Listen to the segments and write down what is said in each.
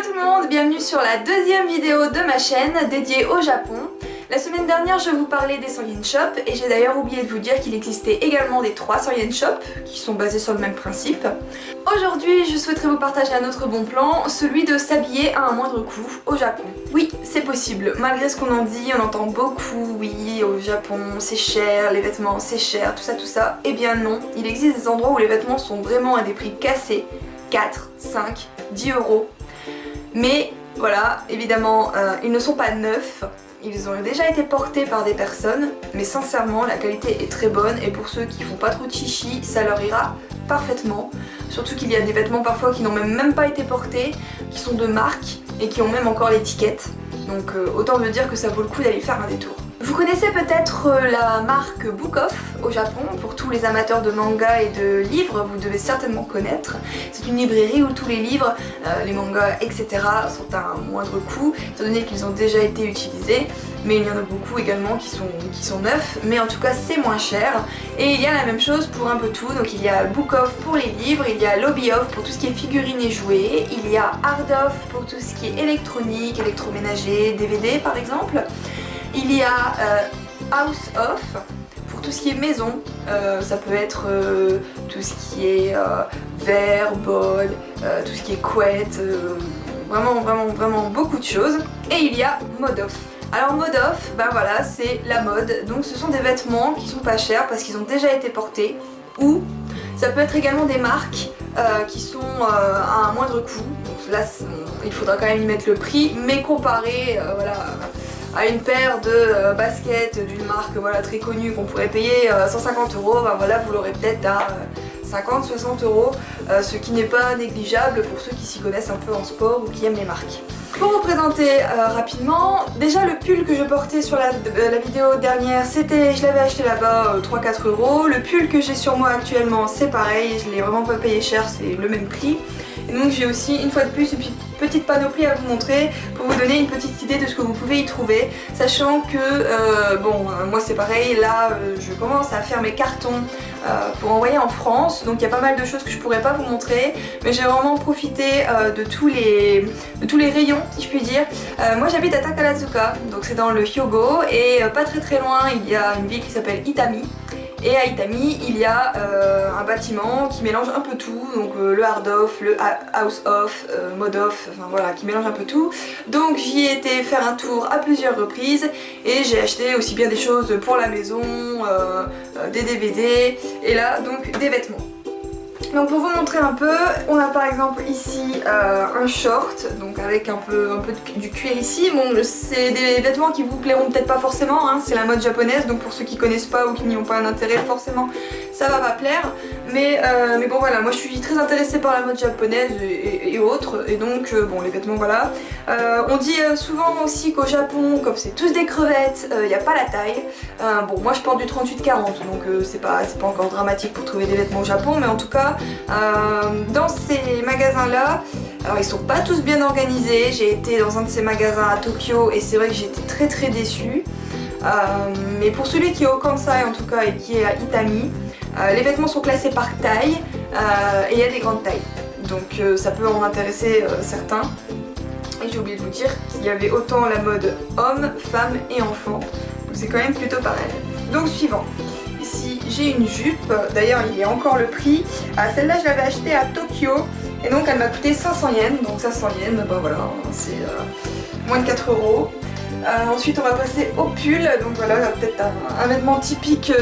Hello tout le monde, bienvenue sur la deuxième vidéo de ma chaîne dédiée au Japon. La semaine dernière je vous parlais des 100 yen shop et j'ai d'ailleurs oublié de vous dire qu'il existait également des 300 yen shop qui sont basés sur le même principe. Aujourd'hui je souhaiterais vous partager un autre bon plan, celui de s'habiller à un moindre coût au Japon. Oui, c'est possible, malgré ce qu'on en dit, on entend beaucoup, oui au Japon c'est cher, les vêtements c'est cher, tout ça. Eh bien non, il existe des endroits où les vêtements sont vraiment à des prix cassés, 4, 5, 10 euros. Mais voilà, évidemment, ils ne sont pas neufs, ils ont déjà été portés par des personnes, mais sincèrement la qualité est très bonne et pour ceux qui font pas trop de chichi, ça leur ira parfaitement. Surtout qu'il y a des vêtements parfois qui n'ont même pas été portés, qui sont de marque et qui ont même encore l'étiquette. Donc autant me dire que ça vaut le coup d'aller faire un détour. Vous connaissez peut-être la marque Book Off au Japon, pour tous les amateurs de manga et de livres, vous devez certainement connaître. C'est une librairie où tous les livres, les mangas, etc. sont à un moindre coût, étant donné qu'ils ont déjà été utilisés, mais il y en a beaucoup également qui sont neufs, mais en tout cas c'est moins cher. Et il y a la même chose pour un peu tout, donc il y a Book Off pour les livres, il y a Lobby Off pour tout ce qui est figurines et jouets, il y a Hard Off pour tout ce qui est électronique, électroménager, DVD par exemple. Il y a House Off pour tout ce qui est maison, ça peut être tout ce qui est verre, bol, tout ce qui est couette, vraiment beaucoup de choses. Et il y a Mode Off. Alors Mode Off, ben voilà, c'est la mode, donc ce sont des vêtements qui sont pas chers parce qu'ils ont déjà été portés, ou ça peut être également des marques qui sont à un moindre coût. Donc là il faudra quand même y mettre le prix, mais comparé voilà, à une paire de baskets d'une marque voilà, très connue qu'on pourrait payer 150 €, ben voilà, vous l'aurez peut-être à 50-60 €, ce qui n'est pas négligeable pour ceux qui s'y connaissent un peu en sport ou qui aiment les marques. Pour vous présenter rapidement, déjà le pull que je portais sur la vidéo dernière, je l'avais acheté là-bas 3-4 €. Le pull que j'ai sur moi actuellement c'est pareil, je l'ai vraiment pas payé cher, c'est le même prix. Et donc j'ai aussi une fois de plus une petite panoplie à vous montrer pour vous donner une petite idée de ce que vous pouvez y trouver, sachant que moi c'est pareil, là je commence à faire mes cartons pour envoyer en France, donc il y a pas mal de choses que je pourrais pas vous montrer, mais j'ai vraiment profité de tous les rayons si je puis dire. Moi j'habite à Takarazuka, donc c'est dans le Hyogo, et pas très loin il y a une ville qui s'appelle Itami. Et à Itami, il y a un bâtiment qui mélange un peu tout, donc le hard off, le house off, mode off, enfin voilà, qui mélange un peu tout. Donc j'y ai été faire un tour à plusieurs reprises et j'ai acheté aussi bien des choses pour la maison, des DVD et là donc des vêtements. Donc pour vous montrer un peu, on a par exemple ici un short, donc avec un peu du cuir ici. Bon, c'est des vêtements qui vous plairont peut-être pas forcément, hein, c'est la mode japonaise, donc pour ceux qui connaissent pas ou qui n'y ont pas un intérêt, forcément ça va pas plaire. Mais bon voilà, moi je suis très intéressée par la mode japonaise et autres, et donc bon les vêtements voilà. On dit souvent aussi qu'au Japon, comme c'est tous des crevettes, il n'y a pas la taille. Bon moi je porte du 38-40, donc c'est pas encore dramatique pour trouver des vêtements au Japon, mais en tout cas dans ces magasins là, alors ils sont pas tous bien organisés. J'ai été dans un de ces magasins à Tokyo et c'est vrai que j'ai été très déçue. Mais pour celui qui est au Kansai en tout cas et qui est à Itami, les vêtements sont classés par taille et il y a des grandes tailles. Donc ça peut en intéresser certains. Et j'ai oublié de vous dire qu'il y avait autant la mode homme, femme et enfant. Donc c'est quand même plutôt pareil. Donc suivant. Ici j'ai une jupe, d'ailleurs il y a encore le prix. Celle-là je l'avais achetée à Tokyo et donc elle m'a coûté 500 yens. Donc 500 yens, bah voilà, c'est moins de 4 €. Ensuite on va passer au pull, donc voilà peut-être un vêtement typique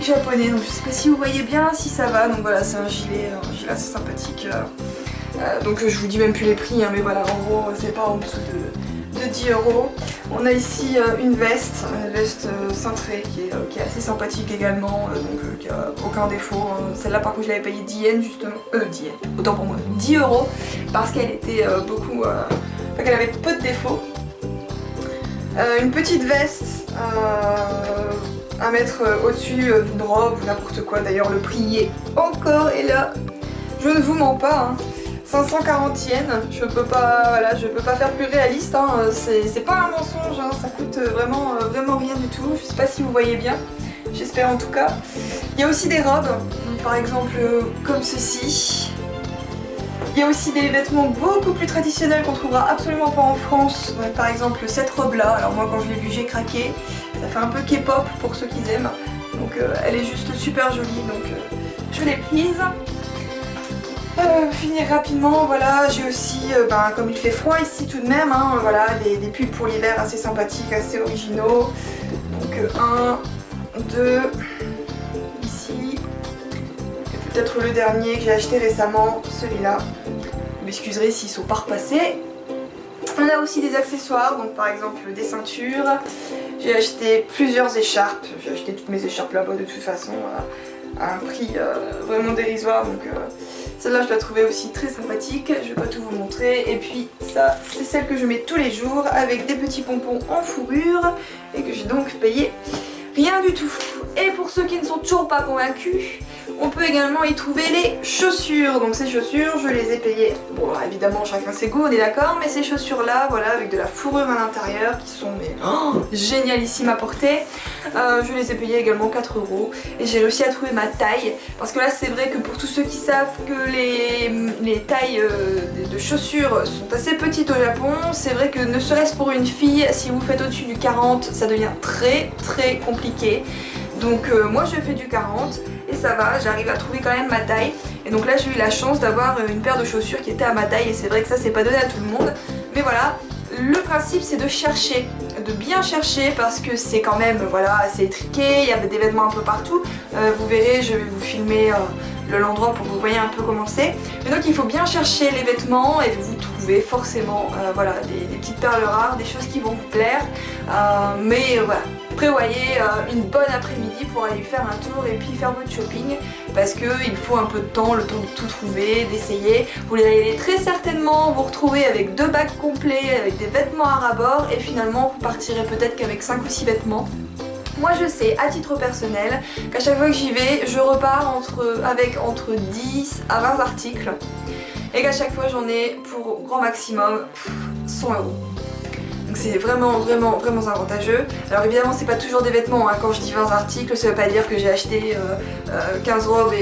japonais, donc je sais pas si vous voyez bien, si ça va, donc voilà c'est un gilet assez sympathique, donc je vous dis même plus les prix, hein, mais voilà en gros c'est pas en dessous de 10 €. On a ici une veste cintrée qui est assez sympathique également, donc qui a aucun défaut, hein. Celle-là par contre je l'avais payée 10 yens justement, 10 yens, autant pour moi, 10 € parce qu'elle était enfin qu'elle avait peu de défauts. Une petite veste à mettre au-dessus d'une robe ou n'importe quoi, d'ailleurs le prix est encore, et là je ne vous mens pas, hein, 540 yens, je peux pas faire plus réaliste, hein, c'est pas un mensonge, hein, ça coûte vraiment rien du tout, je sais pas si vous voyez bien, j'espère en tout cas. Il y a aussi des robes, donc, par exemple comme ceci. Il y a aussi des vêtements beaucoup plus traditionnels qu'on trouvera absolument pas en France. Donc, par exemple cette robe là, alors moi quand je l'ai vue j'ai craqué. Ça fait un peu K-pop pour ceux qui aiment. Donc elle est juste super jolie, donc je l'ai prise. Finir rapidement, voilà, j'ai aussi, comme il fait froid ici tout de même, hein, voilà, des pulls pour l'hiver assez sympathiques, assez originaux. Donc 1, 2, ici, et peut-être le dernier que j'ai acheté récemment, celui-là. Vous m'excuserez s'ils sont pas repassés. On a aussi des accessoires, donc par exemple des ceintures. J'ai acheté plusieurs écharpes, j'ai acheté toutes mes écharpes là-bas de toute façon à un prix vraiment dérisoire, donc celle-là je la trouvais aussi très sympathique, je vais pas tout vous montrer. Et puis ça c'est celle que je mets tous les jours avec des petits pompons en fourrure et que j'ai donc payé rien du tout. Et pour ceux qui ne sont toujours pas convaincus, on peut également y trouver les chaussures. Donc ces chaussures, je les ai payées, bon alors, évidemment chacun ses goûts, on est d'accord, mais ces chaussures là, voilà, avec de la fourrure à l'intérieur qui sont génialissimes à porter, je les ai payées également 4 € et j'ai réussi à trouver ma taille. Parce que là c'est vrai que pour tous ceux qui savent que les tailles de chaussures sont assez petites au Japon, c'est vrai que ne serait-ce pour une fille, si vous faites au-dessus du 40, ça devient très très compliqué. Donc moi je fais du 40 et ça va, j'arrive à trouver quand même ma taille. Et donc là j'ai eu la chance d'avoir une paire de chaussures qui était à ma taille et c'est vrai que ça c'est pas donné à tout le monde. Mais voilà, le principe c'est de chercher, de bien chercher parce que c'est quand même voilà, assez étriqué, il y a des vêtements un peu partout. Vous verrez, je vais vous filmer l'endroit pour que vous voyez un peu comment c'est. Mais donc il faut bien chercher les vêtements et vous trouvez forcément voilà, des petites perles rares, des choses qui vont vous plaire. Mais voilà, prévoyez une bonne après-midi pour aller faire un tour et puis faire votre shopping parce qu'il faut un peu de temps, le temps de tout trouver, d'essayer. Vous allez très certainement vous retrouver avec 2 bacs complets, avec des vêtements à ras-bord et finalement vous partirez peut-être qu'avec 5 ou 6 vêtements. Moi je sais à titre personnel qu'à chaque fois que j'y vais, je repars avec entre 10 à 20 articles et qu'à chaque fois j'en ai pour grand maximum 100 €. Donc c'est vraiment avantageux. Alors évidemment c'est pas toujours des vêtements, hein. Quand je dis 20 articles ça veut pas dire que j'ai acheté 15 robes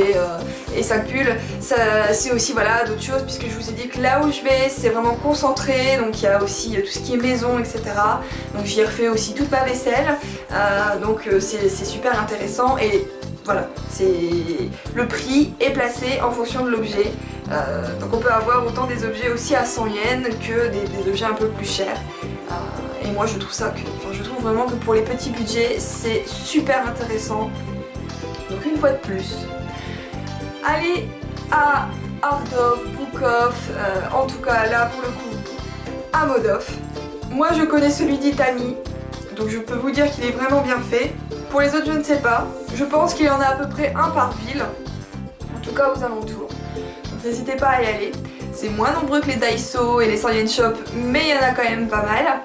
et 5 pulls. C'est aussi voilà, d'autres choses puisque je vous ai dit que là où je vais c'est vraiment concentré. Donc il y a aussi tout ce qui est maison, etc. Donc j'y ai refait aussi toute ma vaisselle. Donc c'est super intéressant et voilà, le prix est placé en fonction de l'objet. Donc on peut avoir autant des objets aussi à 100 yens que des objets un peu plus chers. Et moi je trouve je trouve vraiment que pour les petits budgets c'est super intéressant. Donc une fois de plus, allez à Ardov, Bookov, en tout cas là pour le coup à Modov. Moi je connais celui d'Itami, donc je peux vous dire qu'il est vraiment bien fait. Pour les autres je ne sais pas, je pense qu'il y en a à peu près un par ville, en tout cas aux alentours. Donc n'hésitez pas à y aller. C'est moins nombreux que les Daiso et les 100 yen shop, mais il y en a quand même pas mal.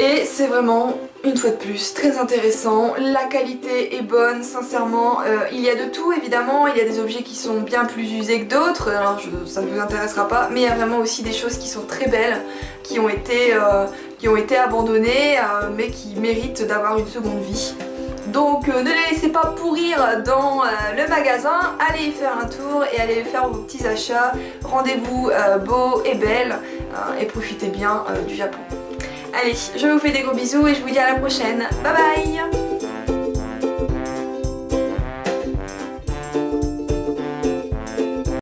Et c'est vraiment, une fois de plus, très intéressant. La qualité est bonne, sincèrement. Il y a de tout, évidemment. Il y a des objets qui sont bien plus usés que d'autres. Alors, ça ne vous intéressera pas. Mais il y a vraiment aussi des choses qui sont très belles, qui ont été abandonnées, mais qui méritent d'avoir une seconde vie. Donc ne les laissez pas pourrir dans le magasin, allez y faire un tour et allez faire vos petits achats. Rendez-vous beaux et belles et profitez bien du Japon. Allez, je vous fais des gros bisous et je vous dis à la prochaine. Bye bye!